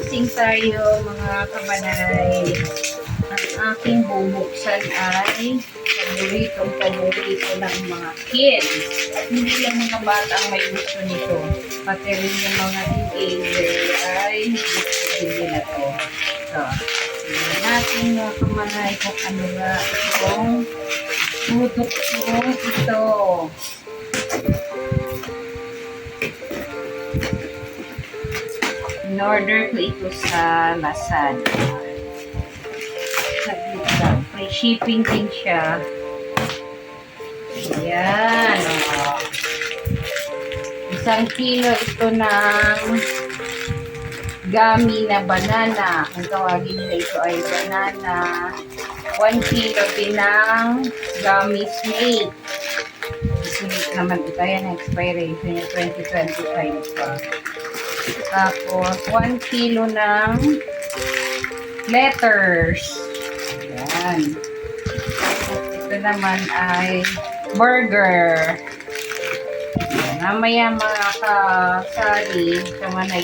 Gising tayo mga kamanay. Ang aking bubuksan ay paborito ng mga kids. At hindi lang mga bata ang may gusto nito. Pati rin yung mga teenager ay gusto din nila to. So, tingnan natin mga kamanay kung ano nga itong tutok ko ito. In-order ko ito sa Lazada. May shipping din siya. Ayan. Oh. 1 kilo ito ng gummy na banana. Ang tawagin nila ito ay banana. 1 kilo din ng gummy snake. Snake naman ito. Ayan ang expiration niya 2025 pa. Tapos, 1 kilo ng letters. Ayan. Ito naman ay burger. Ayan. Mamaya mga kasali,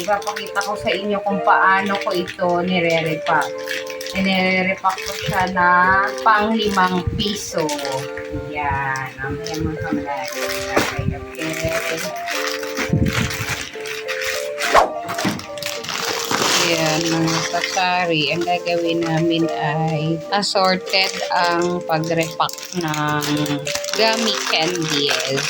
ipapakita ko sa inyo kung paano ko ito nire-repack. Nire-repack ko siya na pang 5 piso. Ayan. Mamaya mga kamalaki. Ayan, mga kasari, ang gagawin namin ay assorted ang pag-repack ng gummy candies.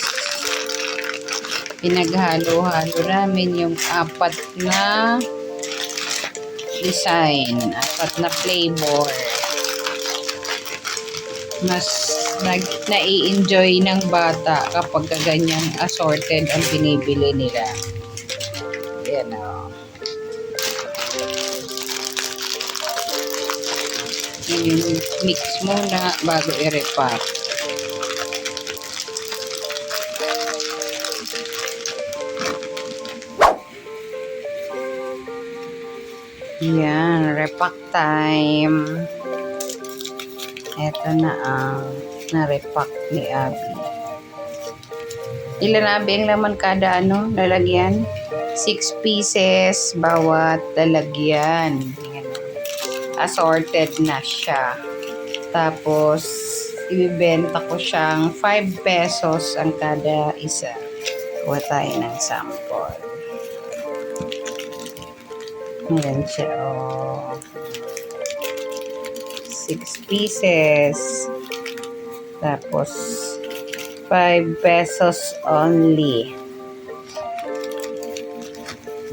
Pinaghalo-halo namin yung 4 na design, 4 na flavor. Mas nai-enjoy ng bata kapag ganyang assorted ang binibili nila. Ayan o. Mix muna bago i-repack. Yan, repack time. Ito na ang na-repack ni Abby. Ilan Abby ang laman kada lalagyan? 6 pieces bawat lalagyan. Assorted na siya. Tapos, ibibenta ko siyang 5 pesos ang kada isa. Kuha tayo ng sample. Ayan siya, oh. 6 pieces. Tapos, 5 pesos only.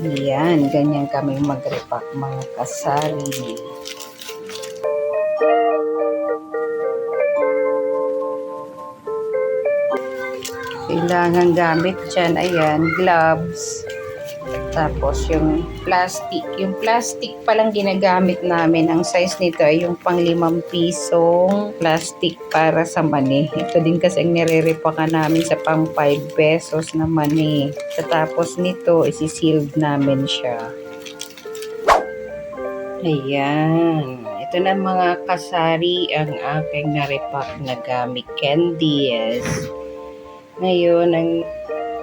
Ayan, ganyan kami mag-repack mga kasari. Kailangan gamit dyan, ayan, gloves. Tapos yung plastic palang ginagamit namin. Ang size nito ay yung pang 5 pisong plastic para sa mani. Ito din kasi ang nire-repack namin sa pang 5 pesos na mani. Tapos nito, isi-sealed namin siya. Ayan. Ito na mga kasari ang aking na-repack na gummy candies. Ngayon,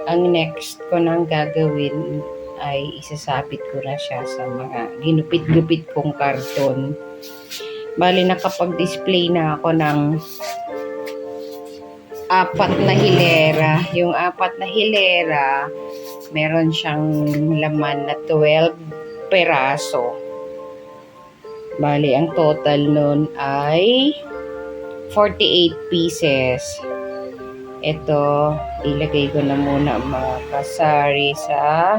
ang next ko nang gagawin ay isasabit ko na siya sa mga ginupit-gupit kong karton. Bali, nakapag-display na ako ng 4 na hilera. Yung 4 na hilera, meron siyang laman na 12 peraso. Bali, ang total nun ay 48 pieces. Ito, ilagay ko na muna mga kasari sa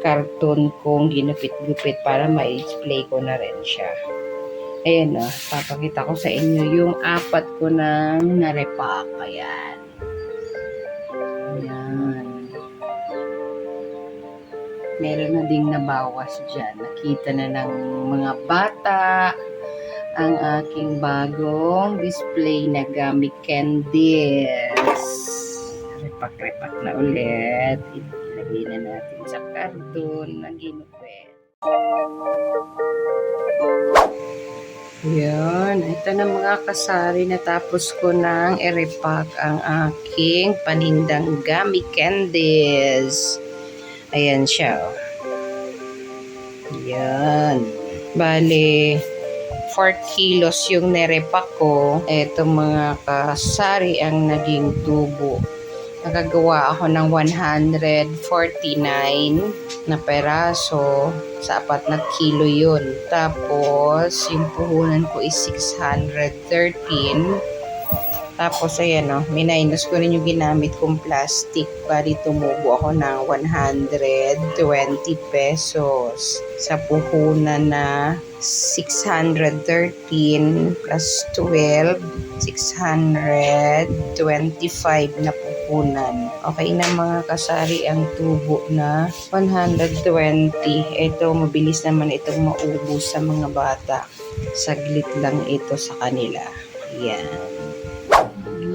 karton kong ginupit-gupit para ma-display ko na rin siya. Ayan o, papakita ko sa inyo yung 4 ko nang na-repack. Ayan. Ayan. Meron na ding nabawas dyan. Nakita na ng mga bata ang aking bagong display na gummy candies. Repack na ulit. Lagay na natin sa karton na ginupit. Yan. Ito na mga kasari. Natapos ko nang i-repack ang aking panindang gummy candies. Ayan siya. Yan. Bale, 4 kilos yung nirepack ko. Ito mga kasari ang naging tubo. Nakagawa ako ng 149 na peraso sa 4 na kilo yun. Tapos, yung puhunan ko is 613. Tapos, ayan o, minus ko rin yung ginamit kong plastic. Bali, tumubo ako ng 120 pesos sa puhunan na 613 plus 12, 625 na puhunan. Okay na mga kasari ang tubo na 120. Ito, mabilis naman itong maubos sa mga bata. Saglit lang ito sa kanila. Yan.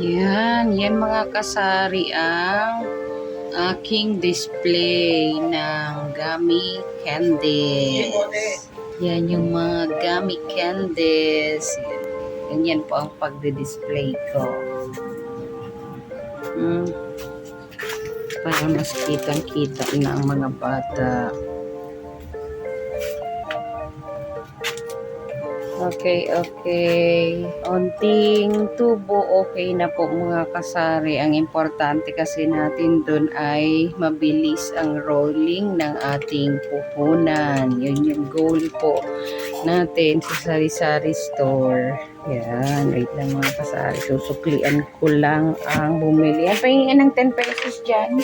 Yan mga kasari ang aking display ng gummy candies. Yan yung mga gummy candies. Ganyan po ang pagde-display ko. Para mas kitang-kita na ang mga bata. Okay. Onting tubo, okay na po mga kasari. Ang importante kasi natin dun ay mabilis ang rolling ng ating puhunan. Yun yung goal po natin sa sari-sari store. Yan, wait lang mga kasari. Susuklian ko lang ang bumili. Yan, pahingin ng 10 pesos dyan.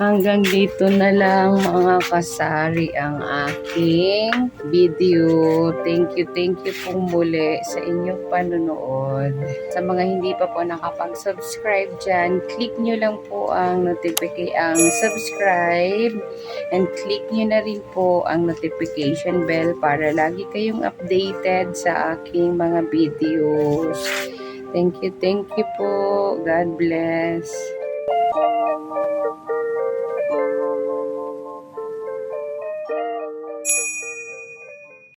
Hanggang dito na lang mga kasari ang aking video. Thank you pong muli sa inyong panonood. Sa mga hindi pa po nakapag-subscribe dyan, click nyo lang po ang subscribe and click nyo na rin po ang notification bell para lagi kayong updated sa aking mga videos. Thank you po. God bless.